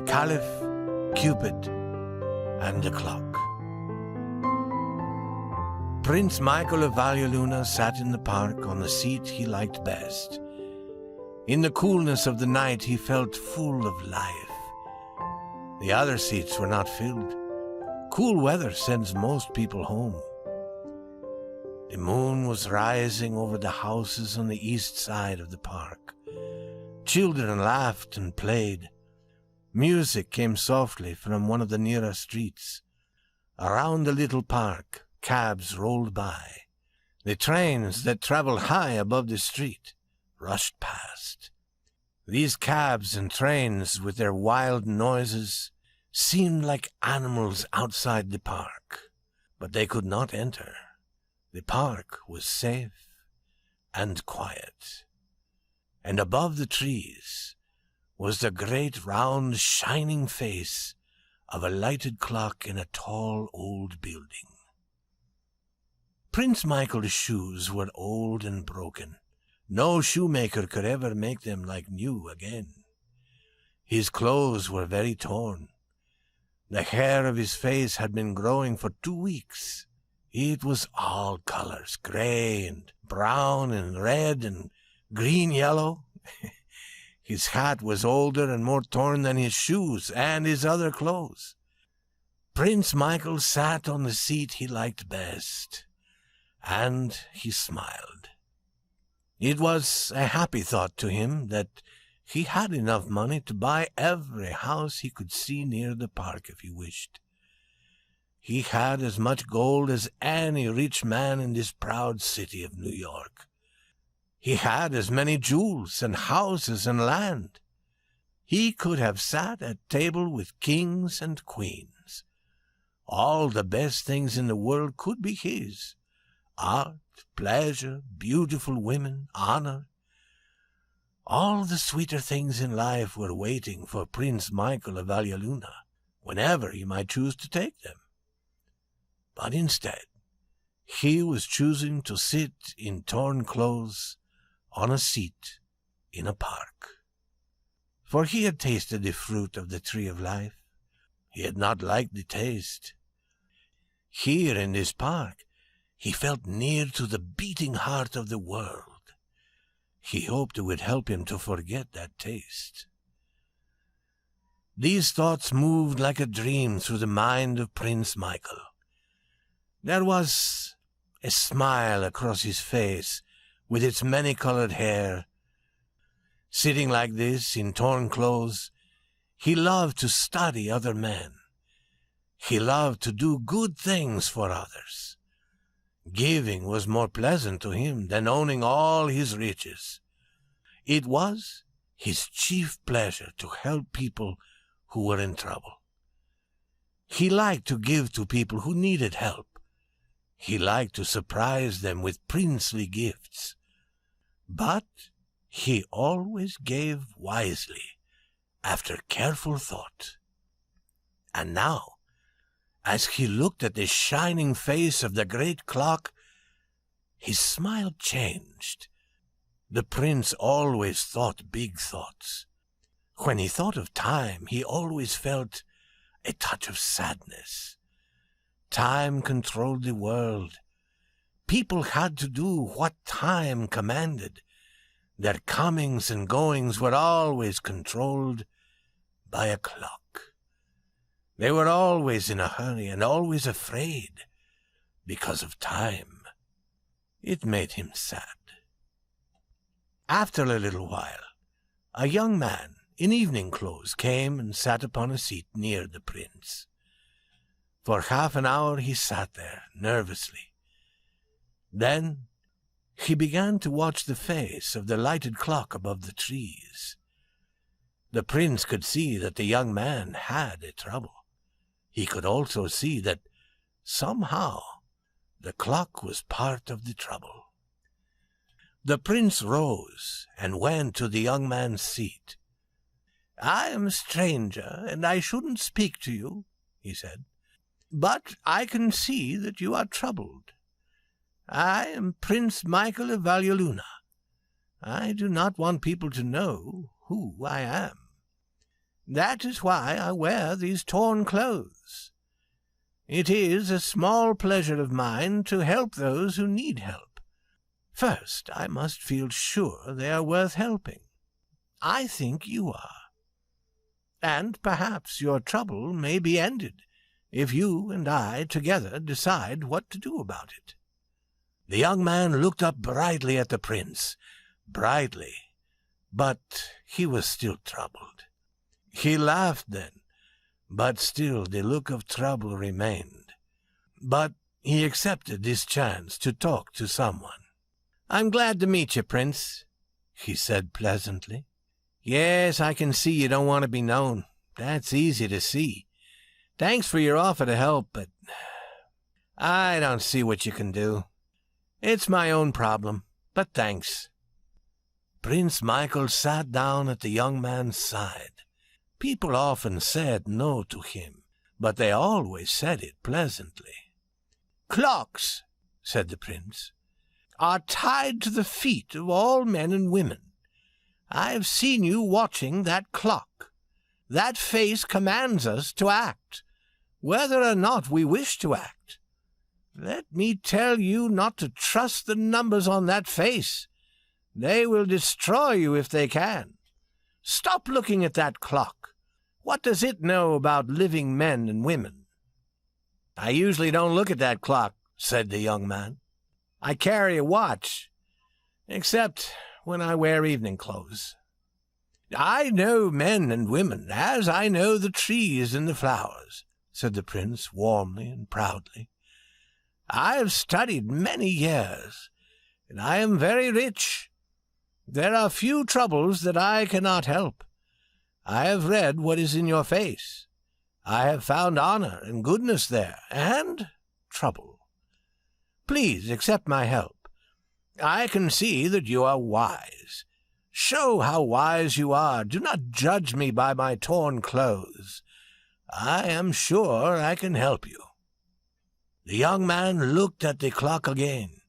Caliph, Cupid, and the Clock. Prince Michael of Valleluna sat in the park on the seat he liked best. In the coolness of the night he felt full of life. The other seats were not filled. Cool weather sends most people home. The moon was rising over the houses on the east side of the park. Children laughed and played. Music came softly from one of the nearer streets. Around the little park, cabs rolled by. The trains that traveled high above the street rushed past. These cabs and trains, with their wild noises, seemed like animals outside the park, but they could not enter. The park was safe and quiet, and above the trees was the great round shining face of a lighted clock in a tall old building. Prince Michael's shoes were old and broken. No shoemaker could ever make them like new again. His clothes were very torn. The hair of his face had been growing for 2 weeks. It was all colors, gray and brown and red and green-yellow. His hat was older and more torn than his shoes and his other clothes. Prince Michael sat on the seat he liked best, and he smiled. It was a happy thought to him that he had enough money to buy every house he could see near the park if he wished. He had as much gold as any rich man in this proud city of New York. He had as many jewels and houses and land. He could have sat at table with kings and queens. All the best things in the world could be his. Art, pleasure, beautiful women, honor. All the sweeter things in life were waiting for Prince Michael of Valleluna, whenever he might choose to take them. But instead, he was choosing to sit in torn clothes on a seat in a park. For he had tasted the fruit of the tree of life. He had not liked the taste. Here in this park, he felt near to the beating heart of the world. He hoped it would help him to forget that taste. These thoughts moved like a dream through the mind of Prince Michael. There was a smile across his face with its many-colored hair. Sitting like this in torn clothes, he loved to study other men. He loved to do good things for others. Giving was more pleasant to him than owning all his riches. It was his chief pleasure to help people who were in trouble. He liked to give to people who needed help. He liked to surprise them with princely gifts. But he always gave wisely, after careful thought. And now, as he looked at the shining face of the great clock, his smile changed. The prince always thought big thoughts. When he thought of time, he always felt a touch of sadness. Time controlled the world. People had to do what time commanded. Their comings and goings were always controlled by a clock. They were always in a hurry and always afraid because of time. It made him sad. After a little while, a young man in evening clothes came and sat upon a seat near the prince. For half an hour he sat there nervously. Then he began to watch the face of the lighted clock above the trees. The prince could see that the young man had a trouble. He could also see that somehow the clock was part of the trouble. The prince rose and went to the young man's seat. "I am a stranger, and I shouldn't speak to you," he said. "But I can see that you are troubled. I am Prince Michael of Valleluna. I do not want people to know who I am. That is why I wear these torn clothes. It is a small pleasure of mine to help those who need help. First, I must feel sure they are worth helping. I think you are. And perhaps your trouble may be ended if you and I together decide what to do about it." The young man looked up brightly at the prince, brightly, but he was still troubled. He laughed then, but still the look of trouble remained. But he accepted this chance to talk to someone. "I'm glad to meet you, Prince," he said pleasantly. "Yes, I can see you don't want to be known. That's easy to see. Thanks for your offer to help, but I don't see what you can do. It's my own problem, but thanks." Prince Michael sat down at the young man's side. People often said no to him, but they always said it pleasantly. "Clocks," said the prince, "are tied to the feet of all men and women. I have seen you watching that clock. That face commands us to act, whether or not we wish to act. Let me tell you not to trust the numbers on that face. They will destroy you if they can. Stop looking at that clock. What does it know about living men and women?" "I usually don't look at that clock," said the young man. "I carry a watch, except when I wear evening clothes. I know men and women as I know the trees and the flowers," said the prince warmly and proudly. "I have studied many years, and I am very rich. There are few troubles that I cannot help. I have read what is in your face. I have found honor and goodness there, and trouble. Please accept my help. I can see that you are wise. Show how wise you are. Do not judge me by my torn clothes. I am sure I can help you." The young man looked at the clock again,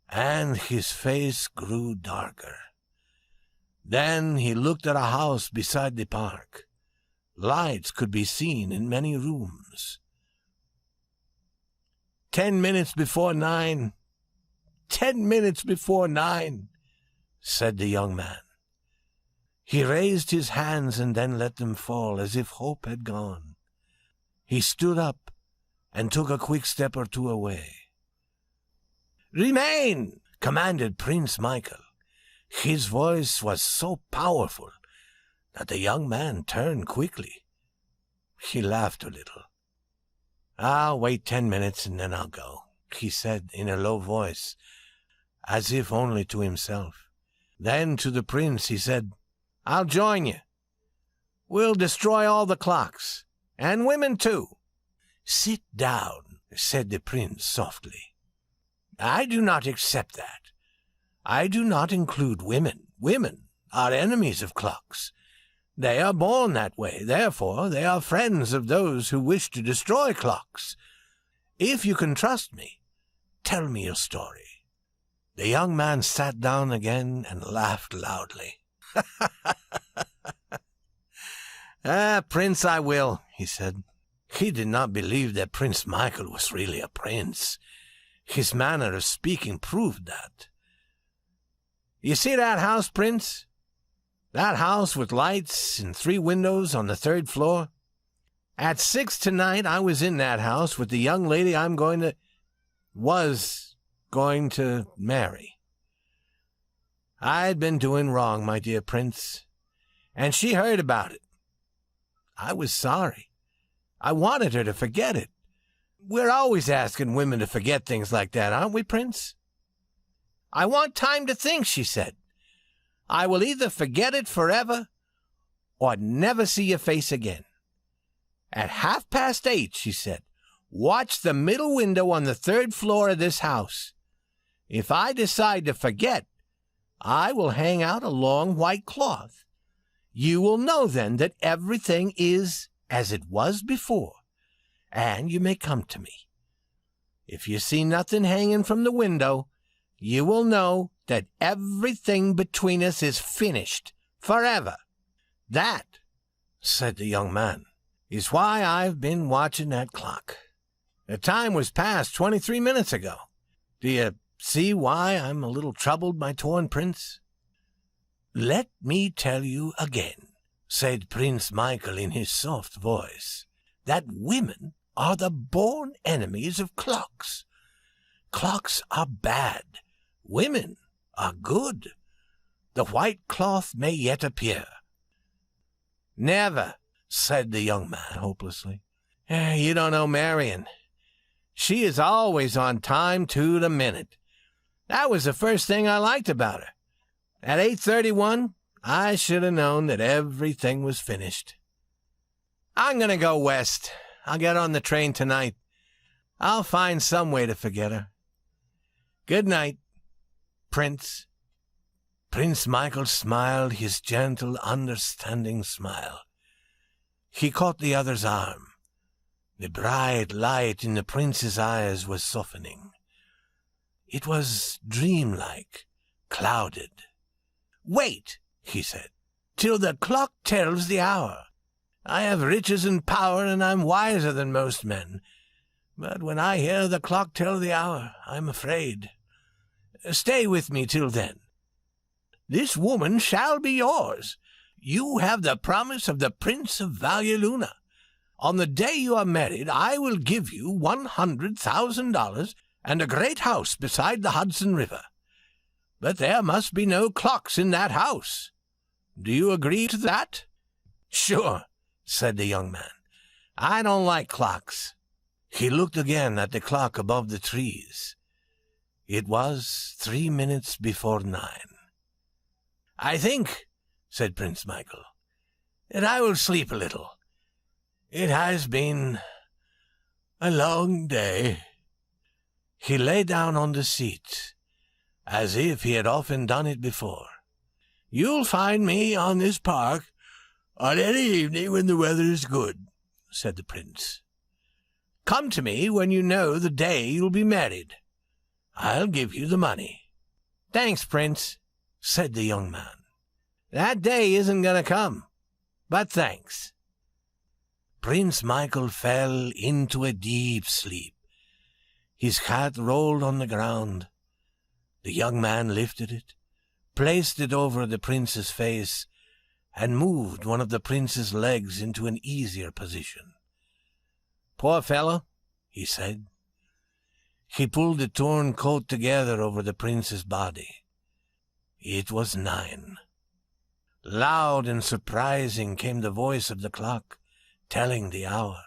and his face grew darker. Then he looked at a house beside the park. Lights could be seen in many rooms. 10 minutes before 9. 10 minutes before 9, said the young man. He raised his hands and then let them fall as if hope had gone. He stood up and took a quick step or two away. "Remain!" commanded Prince Michael. His voice was so powerful that the young man turned quickly. He laughed a little. "I'll wait 10 minutes and then I'll go," he said in a low voice, as if only to himself. Then to the prince he said, "I'll join you. We'll destroy all the clocks, and women too." "Sit down," said the prince softly. "I do not accept that. I do not include women. Women are enemies of clocks. They are born that way. Therefore, they are friends of those who wish to destroy clocks. If you can trust me, tell me your story." The young man sat down again and laughed loudly. "Prince, I will," he said. He did not believe that Prince Michael was really a prince. His manner of speaking proved that. "You see that house, Prince? That house with lights and 3 windows on the 3rd floor? At 6 tonight, I was in that house with the young lady was going to marry. I'd been doing wrong, my dear Prince, and she heard about it. I was sorry. I wanted her to forget it. We're always asking women to forget things like that, aren't we, Prince? 'I want time to think,' she said. 'I will either forget it forever or never see your face again. At 8:30, she said, 'watch the middle window on the 3rd floor of this house. If I decide to forget, I will hang out a long white cloth. You will know then that everything is as it was before, and you may come to me. If you see nothing hanging from the window, you will know that everything between us is finished forever.' That," said the young man, "is why I've been watching that clock. The time was past 23 minutes ago. Do you see why I'm a little troubled, my torn prince?" "Let me tell you again," said Prince Michael in his soft voice, "that women are the born enemies of clocks. Clocks are bad. Women are good. The white cloth may yet appear." "Never," said the young man hopelessly. "You don't know Marion. She is always on time to the minute. That was the first thing I liked about her. At 8:31, I should have known that everything was finished. I'm going to go west. I'll get on the train tonight. I'll find some way to forget her. Good night, Prince." Prince Michael smiled his gentle, understanding smile. He caught the other's arm. The bright light in the prince's eyes was softening. It was dreamlike, clouded. "Wait," he said, "till the clock tells the hour. I have riches and power, and I'm wiser than most men. But when I hear the clock tell the hour, I'm afraid. Stay with me till then. This woman shall be yours. You have the promise of the Prince of Valleluna. On the day you are married, I will give you $100,000 and a great house beside the Hudson River. But there must be no clocks in that house. Do you agree to that?" "Sure," said the young man. "I don't like clocks." He looked again at the clock above the trees. It was 3 minutes before 9. "I think," said Prince Michael, "that I will sleep a little. It has been a long day." He lay down on the seat, as if he had often done it before. "You'll find me on this park on any evening when the weather is good," said the prince. "Come to me when you know the day you'll be married. I'll give you the money." "Thanks, Prince," said the young man. "That day isn't going to come, but thanks." Prince Michael fell into a deep sleep. His hat rolled on the ground. The young man lifted it, placed it over the prince's face, and moved one of the prince's legs into an easier position. "Poor fellow," he said. He pulled the torn coat together over the prince's body. It was 9. Loud and surprising came the voice of the clock, telling the hour.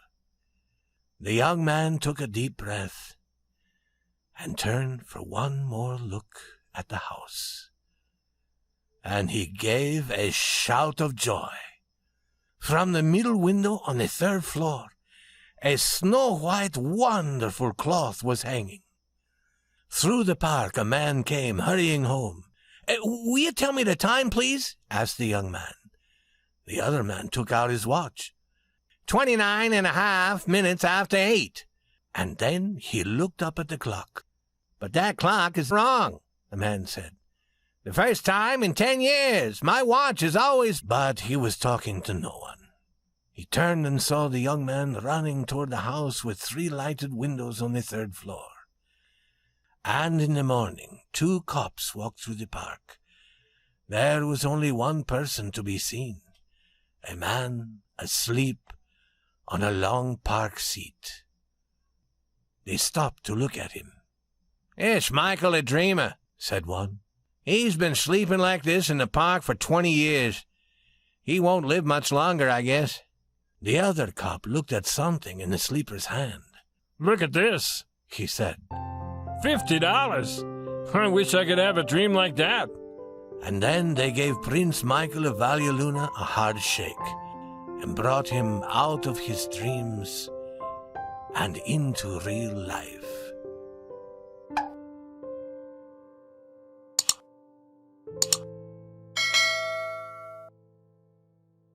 The young man took a deep breath and turned for one more look at the house. And he gave a shout of joy. From the middle window on the 3rd floor, a snow-white, wonderful cloth was hanging. Through the park a man came hurrying home. "Will you tell me the time, please?" asked the young man. The other man took out his watch. 29.5 minutes after 8. And then he looked up at the clock. "But that clock is wrong," the man said. "The first time in 10 years. My watch is always—" But he was talking to no one. He turned and saw the young man running toward the house with 3 lighted windows on the 3rd floor. And in the morning, 2 cops walked through the park. There was only one person to be seen, a man asleep on a long park seat. They stopped to look at him. "It's Michael a dreamer," said one. "He's been sleeping like this in the park for 20 years. He won't live much longer, I guess." The other cop looked at something in the sleeper's hand. "Look at this," he said. $50. I wish I could have a dream like that." And then they gave Prince Michael of Valleluna a hard shake and brought him out of his dreams and into real life.